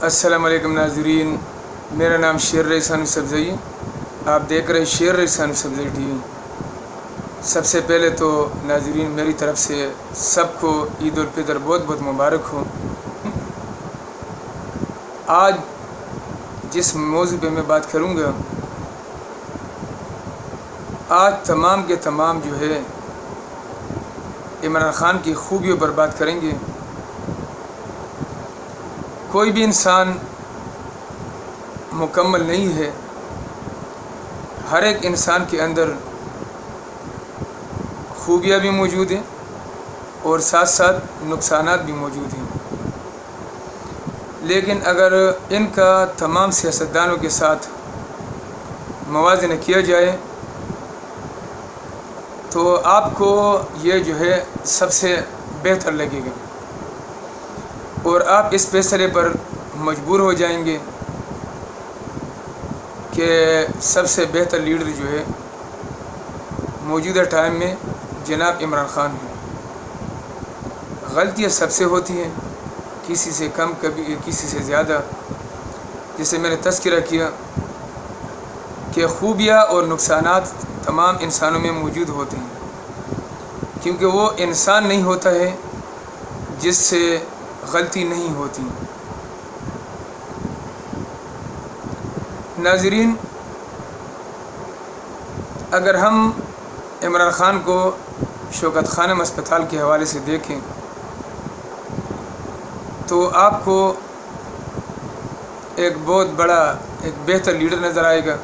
السلام علیکم ناظرین، میرا نام شیر رئیس حنیف سبزئی، آپ دیکھ رہے شیر رئیس حنیف سبزئی ٹی وی۔ سب سے پہلے تو ناظرین میری طرف سے سب کو عید الفطر بہت بہت مبارک ہو۔ آج جس موضوع پہ میں بات کروں گا، آج تمام کے تمام جو ہے عمران خان کی خوبیوں پر بات کریں گے۔ کوئی بھی انسان مکمل نہیں ہے، ہر ایک انسان کے اندر خوبیاں بھی موجود ہیں اور ساتھ ساتھ نقصانات بھی موجود ہیں، لیکن اگر ان کا تمام سیاستدانوں کے ساتھ موازنہ کیا جائے تو آپ کو یہ جو ہے سب سے بہتر لگے گا اور آپ اس فیصلے پر مجبور ہو جائیں گے کہ سب سے بہتر لیڈر جو ہے موجودہ ٹائم میں جناب عمران خان ہیں۔ غلطیاں سب سے ہوتی ہیں، کسی سے کم، کبھی کسی سے زیادہ۔ جسے میں نے تذکرہ کیا کہ خوبیاں اور نقصانات تمام انسانوں میں موجود ہوتے ہیں، کیونکہ وہ انسان نہیں ہوتا ہے جس سے غلطی نہیں ہوتی۔ ناظرین، اگر ہم عمران خان کو شوکت خانم اسپتال کے حوالے سے دیکھیں تو آپ کو ایک بہت بڑا، ایک بہتر لیڈر نظر آئے گا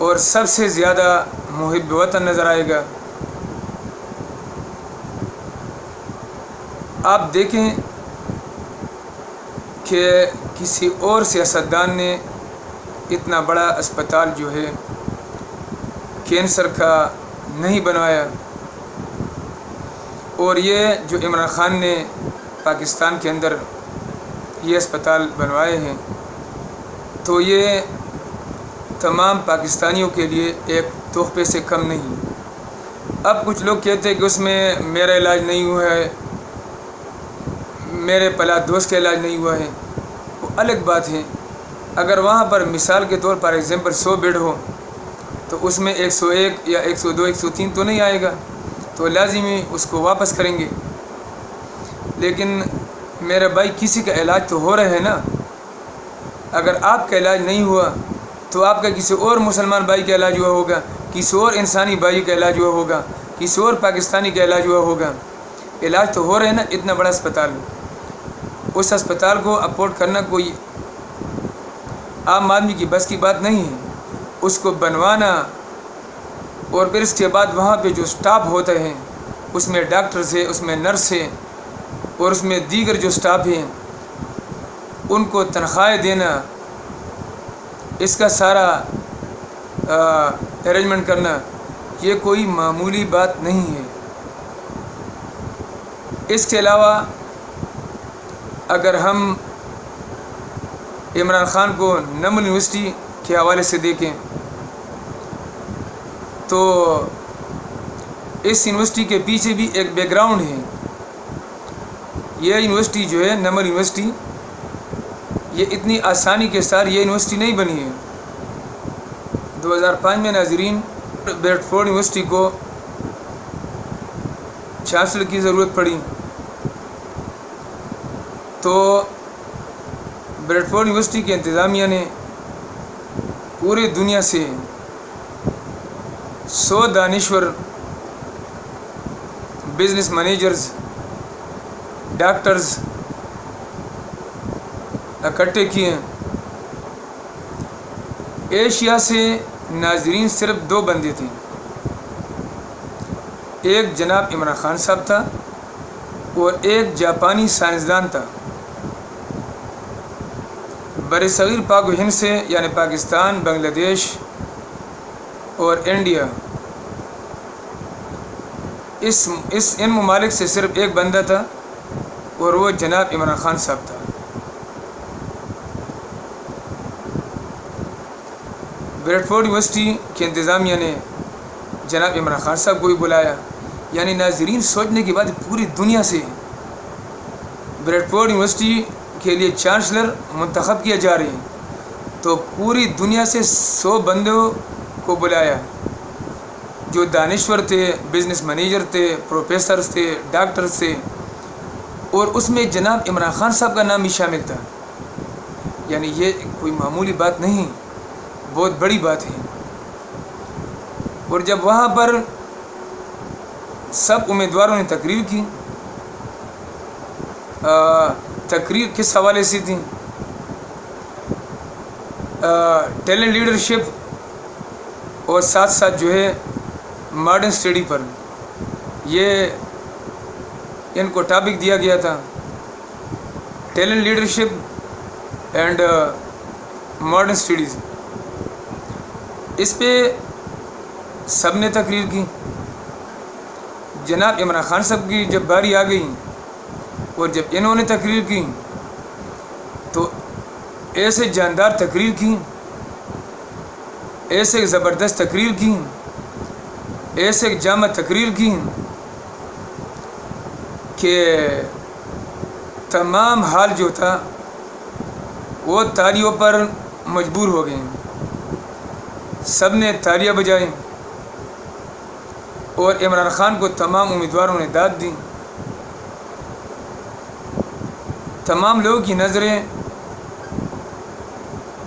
اور سب سے زیادہ محب وطن نظر آئے گا۔ آپ دیکھیں کہ کسی اور سیاستدان نے اتنا بڑا اسپتال جو ہے کینسر کا نہیں بنوایا، اور یہ جو عمران خان نے پاکستان کے اندر یہ اسپتال بنوائے ہیں تو یہ تمام پاکستانیوں کے لیے ایک تحفے سے کم نہیں۔ اب کچھ لوگ کہتے ہیں کہ اس میں میرا علاج نہیں ہوا ہے، میرے پلا دوست کا علاج نہیں ہوا ہے، وہ الگ بات ہے۔ اگر وہاں پر مثال کے طور پر ایگزامپل 100 بیڈ ہو تو اس میں 101 یا 102 103 تو نہیں آئے گا، تو لازمی اس کو واپس کریں گے۔ لیکن میرے بھائی، کسی کا علاج تو ہو رہا ہے نا۔ اگر آپ کا علاج نہیں ہوا تو آپ کا کسی اور مسلمان بھائی کا علاج ہوا ہوگا، کسی اور انسانی بھائی کا علاج ہوا ہوگا، کسی اور پاکستانی کا علاج ہوا ہوگا۔ علاج تو ہو رہے ہیں نا۔ اتنا بڑا اسپتال، اس اسپتال کو افورڈ کرنا کوئی عام آدمی کی بس کی بات نہیں ہے۔ اس کو بنوانا اور پھر اس کے بعد وہاں پہ جو سٹاف ہوتا ہے، اس میں ڈاکٹرز ہے، اس میں نرس ہے اور اس میں دیگر جو سٹاف ہیں، ان کو تنخواہیں دینا، اس کا سارا ارینجمنٹ کرنا، یہ کوئی معمولی بات نہیں ہے۔ اس کے علاوہ اگر ہم عمران خان کو نمل یونیورسٹی کے حوالے سے دیکھیں تو اس یونیورسٹی کے پیچھے بھی ایک بیک گراؤنڈ ہے۔ یہ یونیورسٹی جو ہے نمل یونیورسٹی، یہ اتنی آسانی کے ساتھ یہ یونیورسٹی نہیں بنی ہے۔ 2005 میں ناظرین بریڈ فورڈ یونیورسٹی کو چانسلر کی ضرورت پڑی تو بریڈ فورڈ یونیورسٹی کے انتظامیہ نے پوری دنیا سے 100 دانشور، بزنس مینیجرز، ڈاکٹرز اکٹھے کیے۔ ایشیا سے ناظرین صرف 2 بندے تھے، ایک جناب عمران خان صاحب تھا اور ایک جاپانی سائنسدان تھا۔ برصغیر پاک و ہند سے، یعنی پاکستان، بنگلہ دیش اور انڈیا، ان ممالک سے صرف ایک بندہ تھا اور وہ جناب عمران خان صاحب تھا۔ بریڈ فورڈ یونیورسٹی کے انتظامیہ نے جناب عمران خان صاحب کو بھی بلایا۔ یعنی ناظرین سوچنے کی بات، پوری دنیا سے بریڈفورڈ یونیورسٹی کے لیے چانسلر منتخب کیا جا رہے ہیں تو پوری دنیا سے 100 بندوں کو بلایا جو دانشور تھے، بزنس مینیجر تھے، پروفیسرز تھے، ڈاکٹرز تھے، اور اس میں جناب عمران خان صاحب کا نام بھی شامل تھا. یعنی یہ کوئی معمولی بات نہیں، بہت بڑی بات ہے. اور جب وہاں پر سب امیدواروں نے تقریر کی، تقریر کس حوالے سے تھی؟ ٹیلنٹ لیڈرشپ اور ساتھ ساتھ جو ہے ماڈرن اسٹڈی پر یہ ان کو ٹاپک دیا گیا تھا. Talent leadership and modern studies. اس پہ سب نے تقریر کی. جناب عمران خان صاحب کی جب باری آ گئی اور جب انہوں نے تقریر کی تو ایسے جاندار تقریر کی، ایسے زبردست تقریر کی، ایسے جامع تقریر کی کہ تمام حال جو تھا وہ تالیوں پر مجبور ہو گئے. سب نے تالیاں بجائیں اور عمران خان کو تمام امیدواروں نے داد دی. تمام لوگوں کی نظریں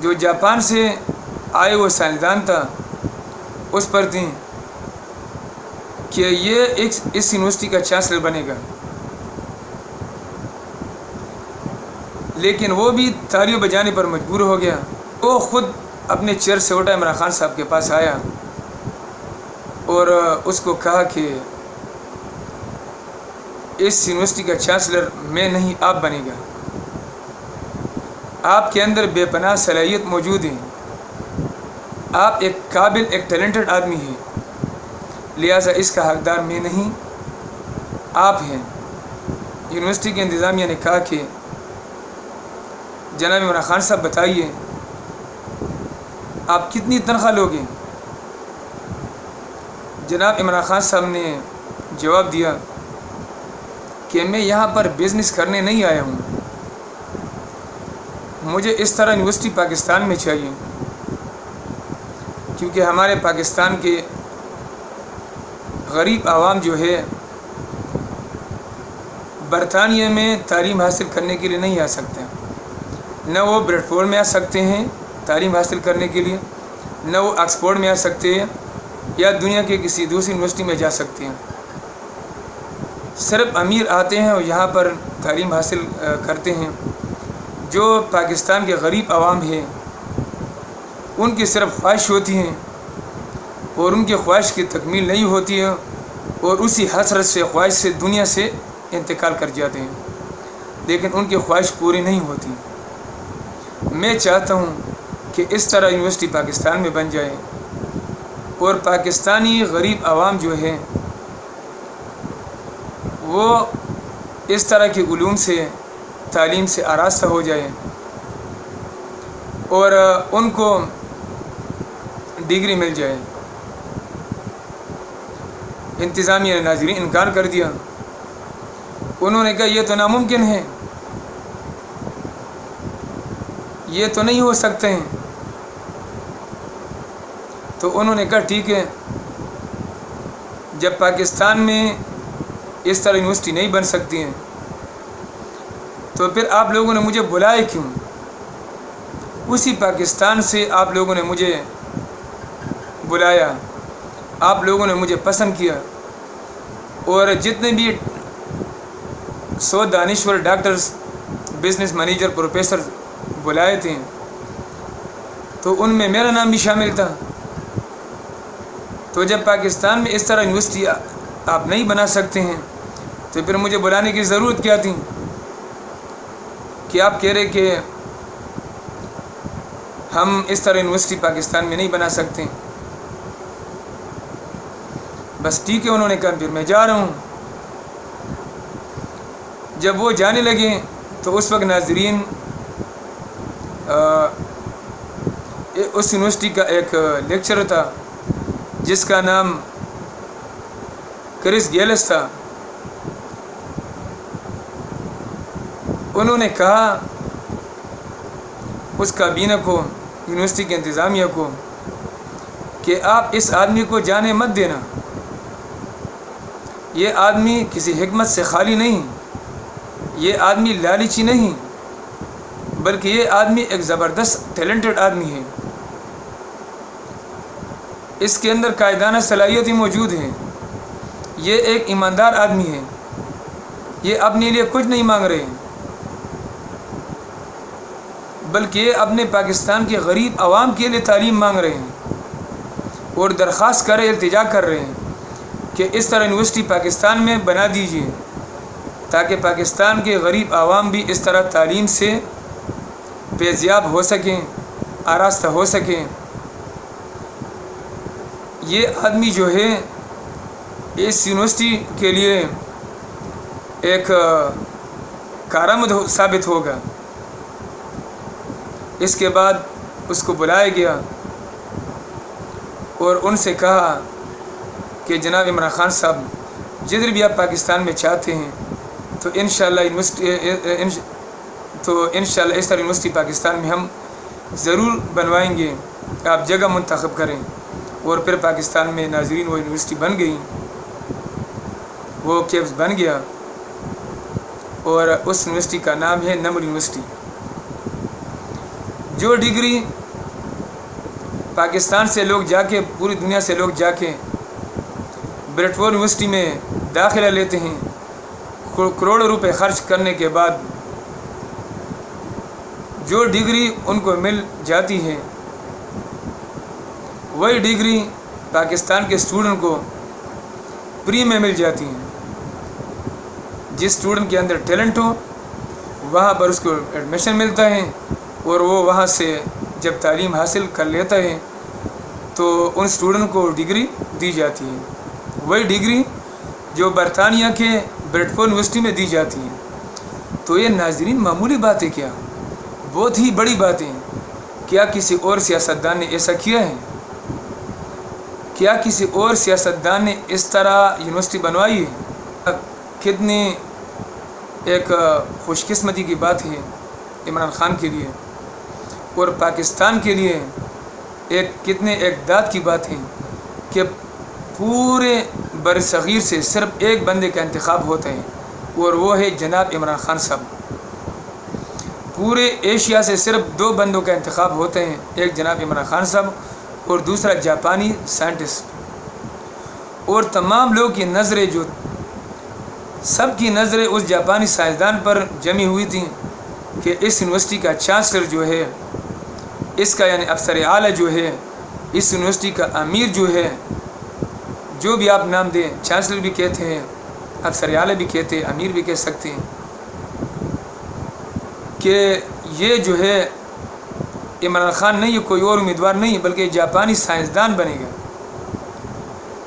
جو جاپان سے آئے وہ سائنسدان تھا اس پر تھیں کہ یہ اس یونیورسٹی کا چانسلر بنے گا. لیکن وہ بھی تالیوں بجانے پر مجبور ہو گیا. وہ خود اپنے چیئر سے اٹھا عمران خان صاحب کے پاس آیا اور اس کو کہا کہ اس یونیورسٹی کا چانسلر میں نہیں، آپ بنے گا. آپ کے اندر بے پناہ صلاحیت موجود ہے، آپ ایک قابل، ایک ٹیلنٹڈ آدمی ہیں، لہٰذا اس کا حقدار میں نہیں، آپ ہیں. یونیورسٹی کے انتظامیہ نے کہا کہ جناب عمران خان صاحب بتائیے آپ کتنی تنخواہ لوگے؟ جناب عمران خان صاحب نے جواب دیا کہ میں یہاں پر بزنس کرنے نہیں آیا ہوں، مجھے اس طرح یونیورسٹی پاکستان میں چاہیے کیونکہ ہمارے پاکستان کے غریب عوام جو ہے برطانیہ میں تعلیم حاصل کرنے کے لیے نہیں آ سکتے. نہ وہ بریڈفورڈ میں آ سکتے ہیں تعلیم حاصل کرنے کے لیے، نہ وہ آکسفورڈ میں آ سکتے ہیں یا دنیا کے کسی دوسری یونیورسٹی میں جا سکتے ہیں. صرف امیر آتے ہیں اور یہاں پر تعلیم حاصل کرتے ہیں. جو پاکستان کے غریب عوام ہیں ان کی صرف خواہش ہوتی ہیں اور ان کی خواہش کی تکمیل نہیں ہوتی ہے اور اسی حسرت سے، خواہش سے دنیا سے انتقال کر جاتے ہیں، لیکن ان کی خواہش پوری نہیں ہوتی. میں چاہتا ہوں کہ اس طرح یونیورسٹی پاکستان میں بن جائے اور پاکستانی غریب عوام جو ہے وہ اس طرح کے علوم سے، تعلیم سے آراستہ ہو جائے اور ان کو ڈگری مل جائے. انتظامیہ نے ناظرین انکار کر دیا. انہوں نے کہا یہ تو ناممکن ہے، یہ تو نہیں ہو سکتے ہیں. تو انہوں نے کہا ٹھیک ہے، جب پاکستان میں اس طرح یونیورسٹی نہیں بن سکتی ہیں تو پھر آپ لوگوں نے مجھے بلائے کیوں؟ اسی پاکستان سے آپ لوگوں نے مجھے بلایا، آپ لوگوں نے مجھے پسند کیا اور جتنے بھی 100 دانشور، ڈاکٹرز، بزنس مینیجر، پروفیسر بلائے تھے تو ان میں میرا نام بھی شامل تھا. تو جب پاکستان میں اس طرح یونیورسٹی آپ نہیں بنا سکتے ہیں تو پھر مجھے بلانے کی ضرورت کیا تھی کہ آپ کہہ رہے کہ ہم اس طرح یونیورسٹی پاکستان میں نہیں بنا سکتے. بس ٹھیک ہے، انہوں نے کہا پھر میں جا رہا ہوں. جب وہ جانے لگے تو اس وقت ناظرین اس یونیورسٹی کا ایک لیکچرر تھا جس کا نام کرس گیلس تھا. انہوں نے کہا اس کابینہ کو، یونیورسٹی کے انتظامیہ کو، کہ آپ اس آدمی کو جانے مت دینا، یہ آدمی کسی حکمت سے خالی نہیں، یہ آدمی لالچی نہیں، بلکہ یہ آدمی ایک زبردست ٹیلنٹڈ آدمی ہے، اس کے اندر قائدانہ صلاحیتیں موجود ہیں، یہ ایک ایماندار آدمی ہے، یہ اپنے لیے کچھ نہیں مانگ رہے ہیں، بلکہ یہ اپنے پاکستان کے غریب عوام کے لیے تعلیم مانگ رہے ہیں اور درخواست کر رہے، التجا کر رہے ہیں کہ اس طرح یونیورسٹی پاکستان میں بنا دیجیے تاکہ پاکستان کے غریب عوام بھی اس طرح تعلیم سے فیضیاب ہو سکیں، آراستہ ہو سکیں۔ یہ آدمی جو ہے اس یونیورسٹی کے لیے ایک کارآمد ثابت ہوگا۔ اس کے بعد اس کو بلایا گیا اور ان سے کہا کہ جناب عمران خان صاحب، جدھر بھی آپ پاکستان میں چاہتے ہیں تو انشاءاللہ اس طرح یونیورسٹی پاکستان میں ہم ضرور بنوائیں گے، آپ جگہ منتخب کریں۔ اور پھر پاکستان میں ناظرین وہ یونیورسٹی بن گئی، وہ کیمپس بن گیا، اور اس یونیورسٹی کا نام ہے نمر یونیورسٹی۔ جو ڈگری پاکستان سے لوگ جا کے، پوری دنیا سے لوگ جا کے بریٹفورڈ یونیورسٹی میں داخلہ لیتے ہیں کروڑوں روپے خرچ کرنے کے بعد، جو ڈگری ان کو مل جاتی ہے وہی ڈگری پاکستان کے اسٹوڈنٹ کو فری میں مل جاتی ہیں۔ جس اسٹوڈنٹ کے اندر ٹیلنٹ ہو وہاں پر اس کو ایڈمیشن ملتا ہے، اور وہ وہاں سے جب تعلیم حاصل کر لیتا ہے تو ان اسٹوڈنٹ کو ڈگری دی جاتی ہے، وہی ڈگری جو برطانیہ کے بریڈفورڈ یونیورسٹی میں دی جاتی ہے۔ تو یہ ناظرین معمولی باتیں کیا، بہت ہی بڑی باتیں۔ کیا کسی اور سیاستدان نے ایسا کیا ہے؟ کیا کسی اور سیاستدان نے اس طرح یونیورسٹی بنوائی ہے؟ کتنی ایک خوش قسمتی کی بات ہے عمران خان کے لیے اور پاکستان کے لیے، کتنے اقدار کی بات ہے کہ پورے بر صغیر سے صرف ایک بندے کا انتخاب ہوتا ہے اور وہ ہے جناب عمران خان صاحب۔ پورے ایشیا سے صرف 2 بندوں کا انتخاب ہوتے ہیں، ایک جناب عمران خان صاحب اور دوسرا جاپانی سائنٹسٹ۔ اور تمام لوگوں کی نظریں، جو سب کی نظریں اس جاپانی سائنسدان پر جمی ہوئی تھیں کہ اس یونیورسٹی کا چانسلر جو ہے، اس کا یعنی افسر اعلیٰ جو ہے، اس یونیورسٹی کا امیر جو ہے، جو بھی آپ نام دیں، چانسلر بھی کہتے ہیں، افسر اعلیٰ بھی کہتے ہیں، امیر بھی کہہ سکتے ہیں، کہ یہ جو ہے عمران خان نہیں، یہ کوئی اور امیدوار نہیں بلکہ جاپانی سائنسدان بنے گا۔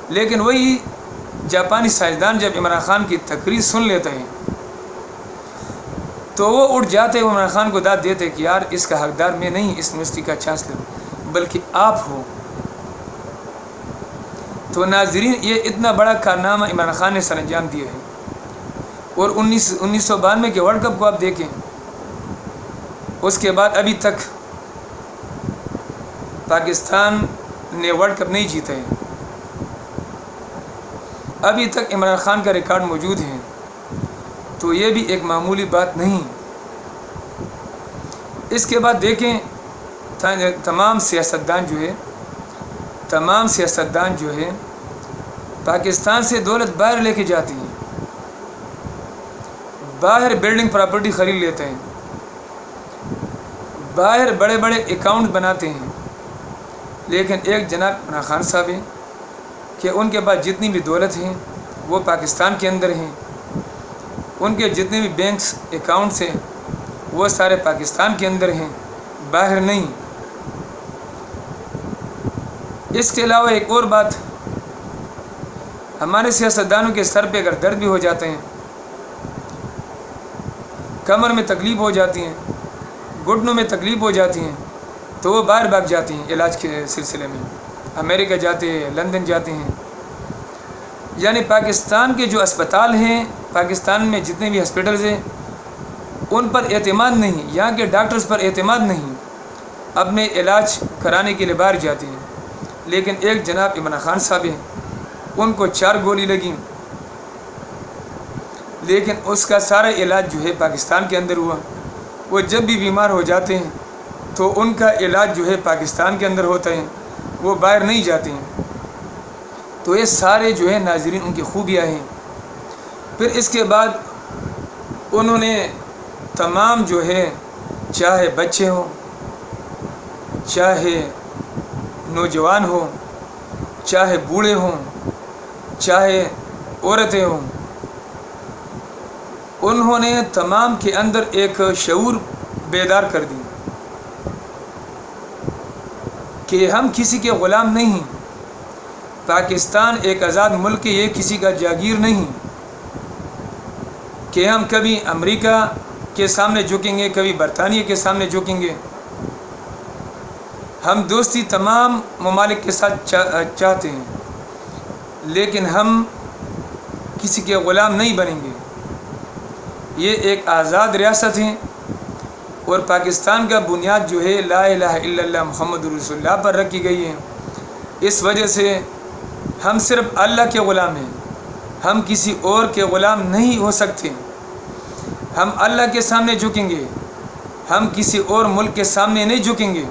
لیکن وہی جاپانی سائنسدان جب عمران خان کی تقریر سن لیتا ہے تو وہ اٹھ جاتے ہیں، عمران خان کو داد دیتے کہ یار اس کا حقدار میں نہیں، اس یونیورسٹی کا چانسلر بلکہ آپ ہو۔ تو ناظرین، یہ اتنا بڑا کارنامہ عمران خان نے سر انجام دیا ہے۔ اور 1992 کے ورلڈ کپ کو آپ دیکھیں، اس کے بعد ابھی تک پاکستان نے ورلڈ کپ نہیں جیتا ہے، ابھی تک عمران خان کا ریکارڈ موجود ہے۔ تو یہ بھی ایک معمولی بات نہیں۔ اس کے بعد دیکھیں تمام سیاستدان جو ہے پاکستان سے دولت باہر لے کے جاتی ہیں، باہر بلڈنگ پراپرٹی خرید لیتے ہیں، باہر بڑے بڑے اکاؤنٹ بناتے ہیں، لیکن ایک جناب عمران خان صاحب ہیں کہ ان کے پاس جتنی بھی دولت ہیں وہ پاکستان کے اندر ہیں، ان کے جتنے بھی بینکس اکاؤنٹس ہیں وہ سارے پاکستان کے اندر ہیں، باہر نہیں۔ اس کے علاوہ ایک اور بات، ہمارے سیاستدانوں کے سر پہ اگر درد بھی ہو جاتے ہیں، کمر میں تکلیف ہو جاتی ہیں، گھٹنوں میں تکلیف ہو جاتی ہیں، تو وہ باہر بھاگ جاتی ہیں علاج کے سلسلے میں، امریکہ جاتے ہیں، لندن جاتے ہیں۔ یعنی پاکستان کے جو اسپتال ہیں، پاکستان میں جتنے بھی ہاسپٹلز ہیں، ان پر اعتماد نہیں، یہاں کے ڈاکٹرز پر اعتماد نہیں، اپنے علاج کرانے کے لیے باہر جاتے ہیں۔ لیکن ایک جناب عمران خان صاحب ہیں، ان کو 4 گولی لگیں، لیکن اس کا سارا علاج جو ہے پاکستان کے اندر ہوا۔ وہ جب بھی بیمار ہو جاتے ہیں تو ان کا علاج جو ہے پاکستان کے اندر ہوتا ہے، وہ باہر نہیں جاتے ہیں۔ تو یہ سارے جو ہے ناظرین ان کی خوبیاں ہیں۔ پھر اس کے بعد انہوں نے تمام جو ہے، چاہے بچے ہوں، چاہے نوجوان ہوں، چاہے بوڑھے ہوں، چاہے عورتیں ہوں، انہوں نے تمام کے اندر ایک شعور بیدار کر دی کہ ہم کسی کے غلام نہیں، پاکستان ایک آزاد ملک ہے، یہ کسی کا جاگیر نہیں کہ ہم کبھی امریکہ کے سامنے جھکیں گے، کبھی برطانیہ کے سامنے جھکیں گے۔ ہم دوستی تمام ممالک کے ساتھ چاہتے ہیں، لیکن ہم کسی کے غلام نہیں بنیں گے۔ یہ ایک آزاد ریاست ہے، اور پاکستان کا بنیاد جو ہے لا الہ الا اللہ محمد رسول اللہ پر رکھی گئی ہے۔ اس وجہ سے ہم صرف اللہ کے غلام ہیں، ہم کسی اور کے غلام نہیں ہو سکتے۔ ہم اللہ کے سامنے جھکیں گے، ہم کسی اور ملک کے سامنے نہیں جھکیں گے۔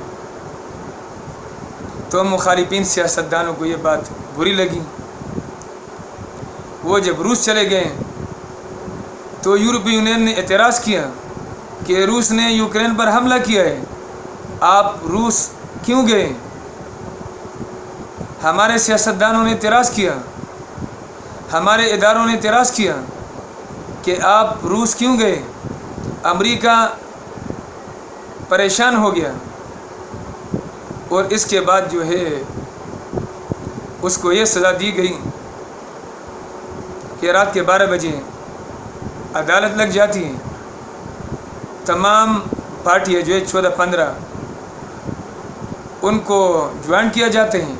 تو مخالفین سیاستدانوں کو یہ بات بری لگی۔ وہ جب روس چلے گئے تو یورپی یونین نے اعتراض کیا کہ روس نے یوکرین پر حملہ کیا ہے، آپ روس کیوں گئے؟ ہمارے سیاستدانوں نے اعتراض کیا، ہمارے اداروں نے اعتراض کیا کہ آپ روس کیوں گئے؟ امریکہ پریشان ہو گیا، اور اس کے بعد جو ہے اس کو یہ سزا دی گئی کہ رات کے 12 بجے عدالت لگ جاتی ہے، تمام پارٹیاں جو ہے 14-15 ان کو جوائن کیا جاتے ہیں،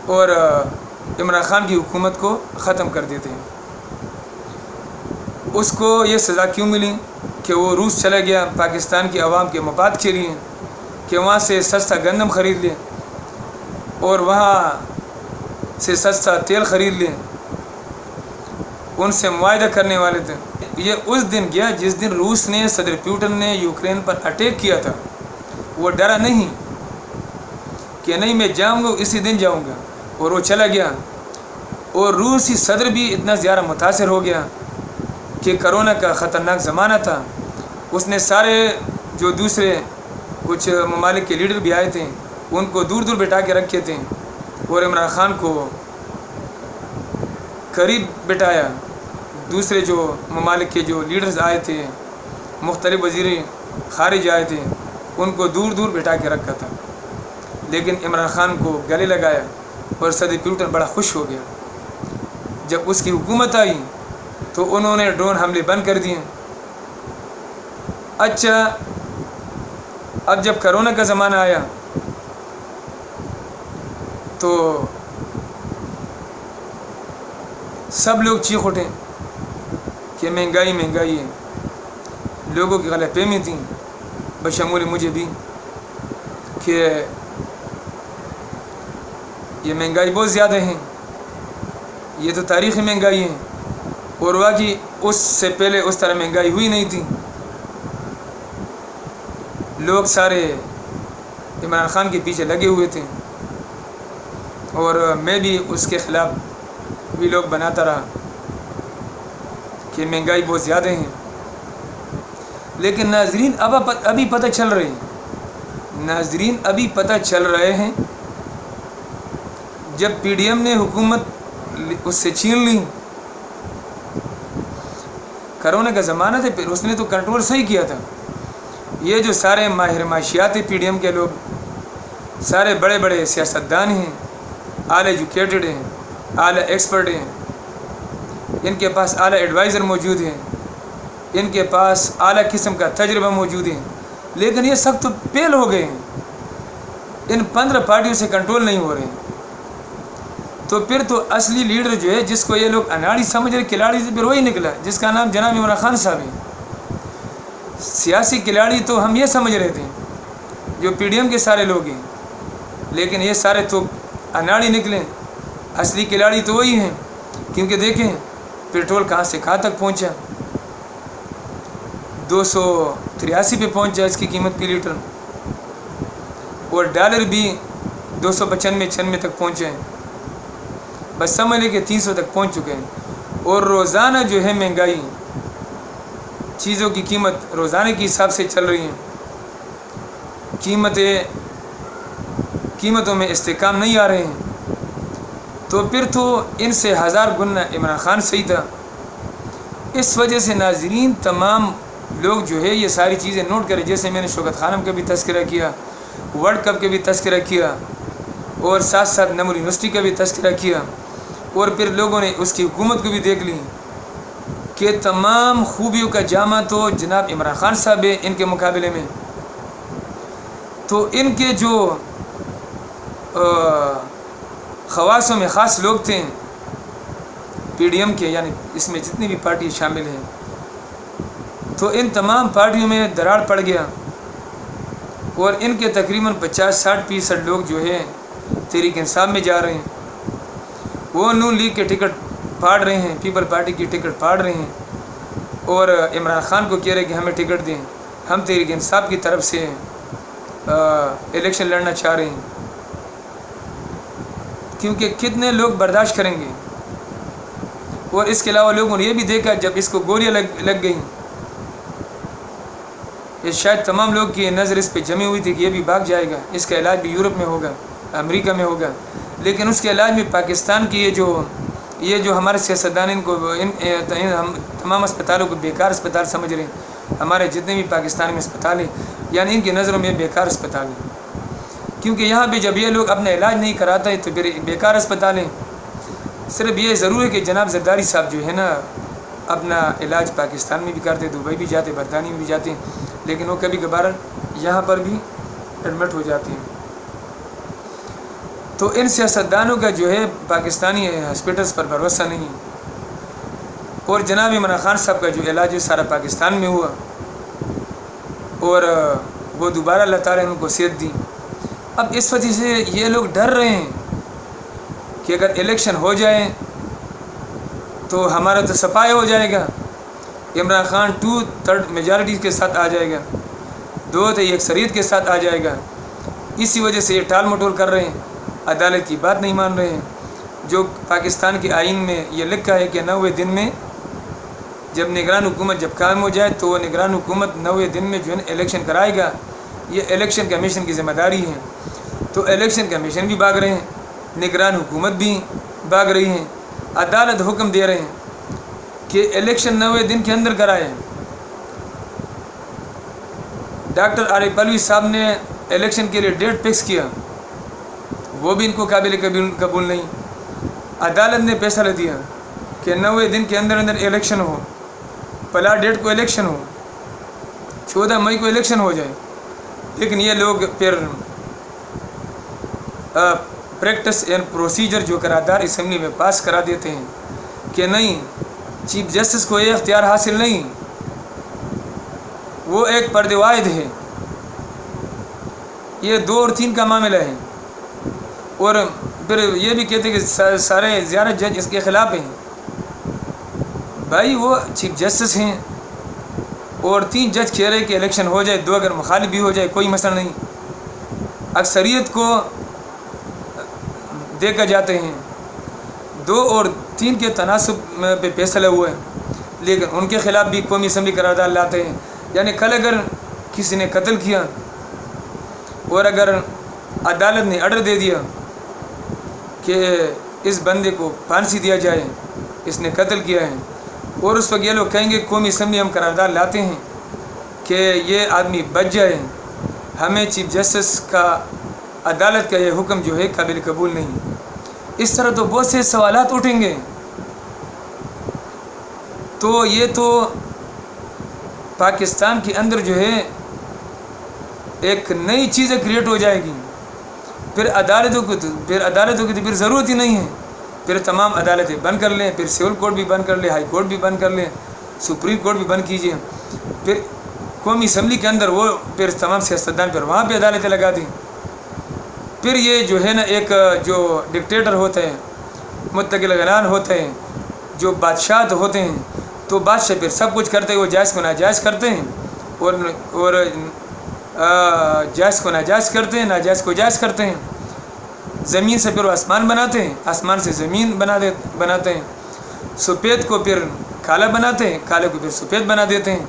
اور عمران خان کی حکومت کو ختم کر دیتے ہیں۔ اس کو یہ سزا کیوں ملی کہ وہ روس چلا گیا پاکستان کی عوام کے مفاد کے لیے، کہ وہاں سے سستا گندم خرید لے اور وہاں سے سستا تیل خرید لے، ان سے معاہدہ کرنے والے تھے۔ یہ اس دن گیا جس دن روس نے، صدر پیوٹن نے یوکرین پر اٹیک کیا تھا۔ وہ ڈرا نہیں کہ نہیں میں جاؤں گا، اسی دن جاؤں گا، اور وہ چلا گیا۔ اور روسی صدر بھی اتنا زیادہ متاثر ہو گیا کہ کرونا کا خطرناک زمانہ تھا، اس نے سارے جو دوسرے کچھ ممالک کے لیڈر بھی آئے تھے ان کو دور دور بٹھا کے رکھے تھے، اور عمران خان کو قریب بٹھایا۔ دوسرے جو ممالک کے جو لیڈرز آئے تھے، مختلف وزیر خارج آئے تھے، ان کو دور دور بٹھا کے رکھا تھا، لیکن عمران خان کو گلے لگایا، اور صدر پیوٹن بڑا خوش ہو گیا۔ جب اس کی حکومت آئی تو انہوں نے ڈرون حملے بند کر دیے۔ اچھا، اب جب کرونا کا زمانہ آیا تو سب لوگ چیخ اٹھے کہ مہنگائی مہنگائی ہے۔ لوگوں کی غلط فہمی تھیں، بشمول مجھے بھی، کہ یہ مہنگائی بہت زیادہ ہے، یہ تو تاریخی مہنگائی ہے، اور واقعی اس سے پہلے اس طرح مہنگائی ہوئی نہیں تھی۔ لوگ سارے عمران خان کے پیچھے لگے ہوئے تھے، اور میں بھی اس کے خلاف بھی لوگ بناتا رہا کہ مہنگائی بہت زیادہ ہے۔ لیکن ناظرین ابھی پتہ چل رہے ہیں، ناظرین ابھی پتہ چل رہے ہیں، جب پی ڈی ایم نے حکومت اس سے چھین لی، کرونا کا زمانہ تھا، پھر اس نے تو کنٹرول صحیح کیا تھا۔ یہ جو سارے ماہر معاشیات پی ڈی ایم کے لوگ، سارے بڑے بڑے سیاستدان ہیں، اعلیٰ ایجوکیٹڈ ہیں، اعلیٰ ایکسپرٹ ہیں، ان کے پاس اعلیٰ ایڈوائزر موجود ہیں، ان کے پاس اعلیٰ قسم کا تجربہ موجود ہے، لیکن یہ سب تو فیل ہو گئے ہیں، ان 15 پارٹیوں سے کنٹرول نہیں ہو رہے ہیں۔ تو پھر تو اصلی لیڈر جو ہے جس کو یہ لوگ اناڑی سمجھ رہے کھلاڑی سے پھر وہی نکلا جس کا نام جناب عمران خان صاحب ہے۔ سیاسی کھلاڑی تو ہم یہ سمجھ رہے تھے جو پی ڈی ایم کے سارے لوگ ہیں، لیکن یہ سارے تو اناڑی نکلے، اصلی کھلاڑی تو وہی ہیں۔ کیونکہ دیکھیں پیٹرول کہاں سے کہاں تک پہنچا، 283 پہ پہنچا اس کی قیمت فی لیٹر، اور ڈالر بھی 295-96 تک پہنچے ہیں، بس سمجھ لیں کہ 300 تک پہنچ چکے ہیں۔ اور روزانہ جو ہے مہنگائی، چیزوں کی قیمت روزانہ کے حساب سے چل رہی ہیں، قیمتوں میں استحکام نہیں آ رہے ہیں، تو پھر تو ان سے 1000 گنا عمران خان صحیح تھا۔ اس وجہ سے ناظرین تمام لوگ جو ہے یہ ساری چیزیں نوٹ کریں، جیسے میں نے شوکت خانم کا بھی تذکرہ کیا، ورلڈ کپ کا بھی تذکرہ کیا، اور ساتھ ساتھ نمر یونیورسٹی کا بھی تذکرہ کیا، اور پھر لوگوں نے اس کی حکومت کو بھی دیکھ لی کہ تمام خوبیوں کا جامع تو جناب عمران خان صاحب ہے ان کے مقابلے میں۔ تو ان کے جو خواصوں میں خاص لوگ تھے پی ڈی ایم کے، یعنی اس میں جتنی بھی پارٹی شامل ہیں، تو ان تمام پارٹیوں میں دراڑ پڑ گیا، اور ان کے تقریباً 50-60% لوگ جو ہے تحریک انصاف میں جا رہے ہیں، وہ نون لیگ کے ٹکٹ پھاڑ رہے ہیں، پیپل پارٹی کی ٹکٹ پھاڑ رہے ہیں، اور عمران خان کو کہہ رہے کہ ہمیں ٹکٹ دیں، ہم تحریک انصاف کی طرف سے الیکشن لڑنا چاہ رہے ہیں۔ کیونکہ کتنے لوگ برداشت کریں گے؟ اور اس کے علاوہ لوگوں نے یہ بھی دیکھا جب اس کو گولیاں لگ گئیں، یہ شاید تمام لوگ کی نظر اس پہ جمی ہوئی تھی کہ یہ بھی بھاگ جائے گا، اس کا علاج بھی یورپ میں ہوگا، امریکہ میں ہوگا، لیکن اس کے علاج میں پاکستان کی یہ جو ہمارے سیاستدان ان کو ہم تمام اسپتالوں کو بیکار اسپتال سمجھ رہے ہیں، ہمارے جتنے بھی پاکستان میں اسپتال ہیں یعنی ان کی نظروں میں بیکار اسپتال ہیں، کیونکہ یہاں پہ جب یہ لوگ اپنا علاج نہیں کراتا ہے تو پھر بیکار اسپتال ہیں۔ صرف یہ ضرور ہے کہ جناب زرداری صاحب جو ہے نا اپنا علاج پاکستان میں بھی کرتے، دبئی بھی جاتے، برطانیہ میں بھی جاتے ہیں، لیکن وہ کبھی کبھار یہاں پر بھی ایڈمٹ ہو جاتے ہیں۔ تو ان سیاستدانوں کا جو ہے پاکستانی ہاسپٹلس پر بھروسہ نہیں، اور جناب عمران خان صاحب کا جو علاج ہے سارا پاکستان میں ہوا، اور وہ دوبارہ اللہ تعالیٰ نے ان کو صحت دی۔ اب اس وجہ سے یہ لوگ ڈر رہے ہیں کہ اگر الیکشن ہو جائے تو ہمارا تو صفایا ہو جائے گا، عمران خان 2/3 میجارٹی کے ساتھ آ جائے گا، 2/3 اکثریت کے ساتھ آ جائے گا۔ اسی وجہ سے یہ ٹال مٹول کر رہے ہیں، عدالت کی بات نہیں مان رہے ہیں۔ جو پاکستان کے آئین میں یہ لکھا ہے کہ 90 دن میں جب نگران حکومت جب قائم ہو جائے تو وہ نگران حکومت 90 دن میں جو ہے الیکشن کرائے گا، یہ الیکشن کمیشن کی ذمہ داری ہے۔ تو الیکشن کمیشن بھی بھاگ رہے ہیں، نگران حکومت بھی بھاگ رہی ہیں، عدالت حکم دے رہے ہیں کہ الیکشن 90 دن کے اندر کرائے۔ ڈاکٹر عارف علوی صاحب نے الیکشن کے لیے ڈیٹ فکس کیا، وہ بھی ان کو قابل قبول نہیں۔ عدالت نے فیصلہ دیا کہ 90 دن کے اندر الیکشن ہو، پلا ڈیٹ کو الیکشن ہو، 14 مئی کو الیکشن ہو جائے، لیکن یہ لوگ پھر پریکٹس اینڈ پروسیجر جو قرارداد اسمبلی میں پاس کرا دیتے ہیں کہ نہیں، چیف جسٹس کو یہ اختیار حاصل نہیں، وہ ایک پردے واحد ہے، یہ 2 اور 3 کا معاملہ ہے، اور پھر یہ بھی کہتے ہیں کہ سارے زیارت جج اس کے خلاف ہیں۔ بھائی وہ چیف جسٹس ہیں اور 3 جج کہہ رہے کہ الیکشن ہو جائے، 2 اگر مخالف بھی ہو جائے کوئی مسئلہ نہیں، اکثریت کو دے کر جاتے ہیں، 2 اور 3 کے تناسب پہ فیصلہ ہوا ہے، لیکن ان کے خلاف بھی قومی اسمبلی قرارداد لاتے ہیں۔ یعنی کل اگر کسی نے قتل کیا اور اگر عدالت نے آرڈر دے دیا کہ اس بندے کو پھانسی دیا جائے، اس نے قتل کیا ہے، اور اس وقت یہ لوگ کہیں گے قومی اسمبلی ہم قرارداد لاتے ہیں کہ یہ آدمی بچ جائے، ہمیں چیف جسٹس کا عدالت کا یہ حکم جو ہے قابل قبول نہیں۔ اس طرح تو بہت سے سوالات اٹھیں گے، تو یہ تو پاکستان کے اندر جو ہے ایک نئی چیزیں کریٹ ہو جائے گی، پھر عدالتوں کی تو پھر ضرورت ہی نہیں ہے، پھر تمام عدالتیں بند کر لیں، پھر سول کورٹ بھی بند کر لیں، ہائی کورٹ بھی بند کر لیں، سپریم کورٹ بھی بند کیجیے، پھر قومی اسمبلی کے اندر وہ پھر تمام سیاستدان پھر وہاں پہ عدالتیں لگا دیں. پھر یہ جو ہے نا ایک جو ڈکٹیٹر ہوتے ہیں، متقل العنان ہوتے ہیں، جو بادشاہ ہوتے ہیں، تو بادشاہ پھر سب کچھ کرتے ہیں، وہ جائز کو ناجائز کرتے ہیں اور جائز کو ناجائز کرتے ہیں، ناجائز کو جائز کرتے ہیں. زمین سے پھر وہ آسمان بناتے ہیں، آسمان سے زمین بناتے ہیں، سفید کو پھر کالا بناتے ہیں، کالے کو پھر سفید بنا دیتے ہیں.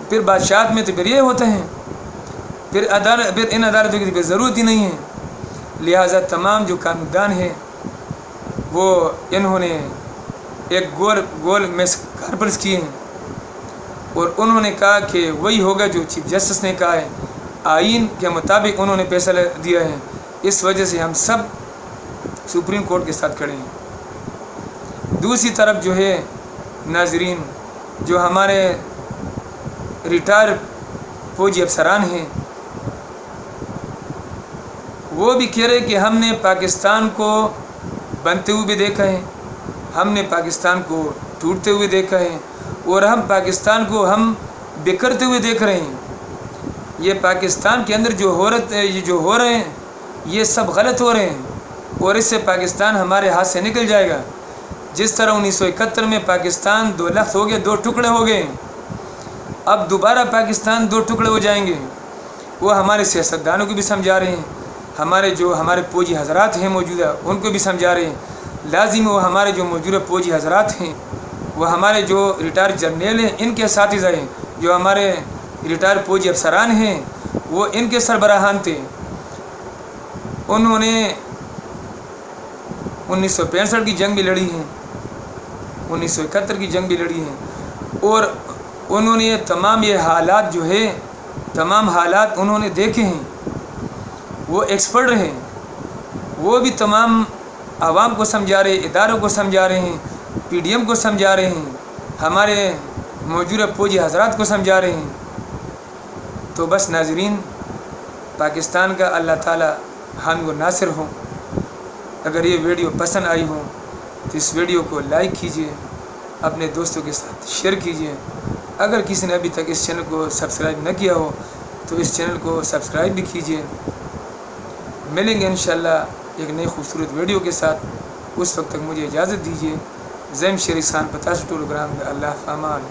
پھر بادشاہت میں تو پھر یہ ہوتے ہیں، پھر ان عدالتوں کی پھر ضرورت ہی نہیں ہے. لہٰذا تمام جو قانون ہیں وہ انہوں نے ایک گول میں کارپرس کیے ہیں، اور انہوں نے کہا کہ وہی ہوگا جو چیف جسٹس نے کہا ہے، آئین کے مطابق انہوں نے فیصلہ دیا ہے. اس وجہ سے ہم سب سپریم کورٹ کے ساتھ کھڑے ہیں. دوسری طرف جو ہے ناظرین، جو ہمارے ریٹائر فوجی افسران ہیں، وہ بھی کہہ رہے کہ ہم نے پاکستان کو بنتے ہوئے بھی دیکھا ہے، ہم نے پاکستان کو ٹوٹتے ہوئے دیکھا ہے، اور ہم پاکستان کو ہم بکھرتے ہوئے دیکھ رہے ہیں. یہ پاکستان کے اندر جو ہو رہے ہیں یہ سب غلط ہو رہے ہیں، اور اس سے پاکستان ہمارے ہاتھ سے نکل جائے گا. جس طرح 1971 میں پاکستان 2 لفظ ہو گئے، 2 ٹکڑے ہو گئے، اب دوبارہ پاکستان 2 ٹکڑے ہو جائیں گے. وہ ہمارے سیاستدانوں کو بھی سمجھا رہے ہیں، ہمارے فوجی حضرات ہیں موجودہ ان کو بھی سمجھا رہے ہیں. لازم وہ ہمارے جو موجودہ فوجی حضرات ہیں، وہ ہمارے جو ریٹائر جرنیل ہیں ان کے اساتذہ ہیں، جو ہمارے ریٹائر فوجی افسران ہیں وہ ان کے سربراہان تھے. انہوں نے 1965 کی جنگ بھی لڑی ہے، 1971 کی جنگ بھی لڑی ہے، اور انہوں نے تمام یہ حالات جو ہے، تمام حالات انہوں نے دیکھے ہیں. وہ ایکسپرٹ رہے، وہ بھی تمام عوام کو سمجھا رہے، اداروں کو سمجھا رہے ہیں، پی ڈی ایم کو سمجھا رہے ہیں، ہمارے موجودہ فوجی حضرات کو سمجھا رہے ہیں. تو بس ناظرین، پاکستان کا اللہ تعالی حامی و ناصر ہو. اگر یہ ویڈیو پسند آئی ہو تو اس ویڈیو کو لائک کیجیے، اپنے دوستوں کے ساتھ شیئر کیجیے. اگر کسی نے ابھی تک اس چینل کو سبسکرائب نہ کیا ہو تو اس چینل کو سبسکرائب بھی کیجیے. ملیں گے انشاءاللہ ایک نئی خوبصورت ویڈیو کے ساتھ. اس وقت تک مجھے اجازت دیجیے. زیم شیری خان 50 ٹول گرام اللہ فامان.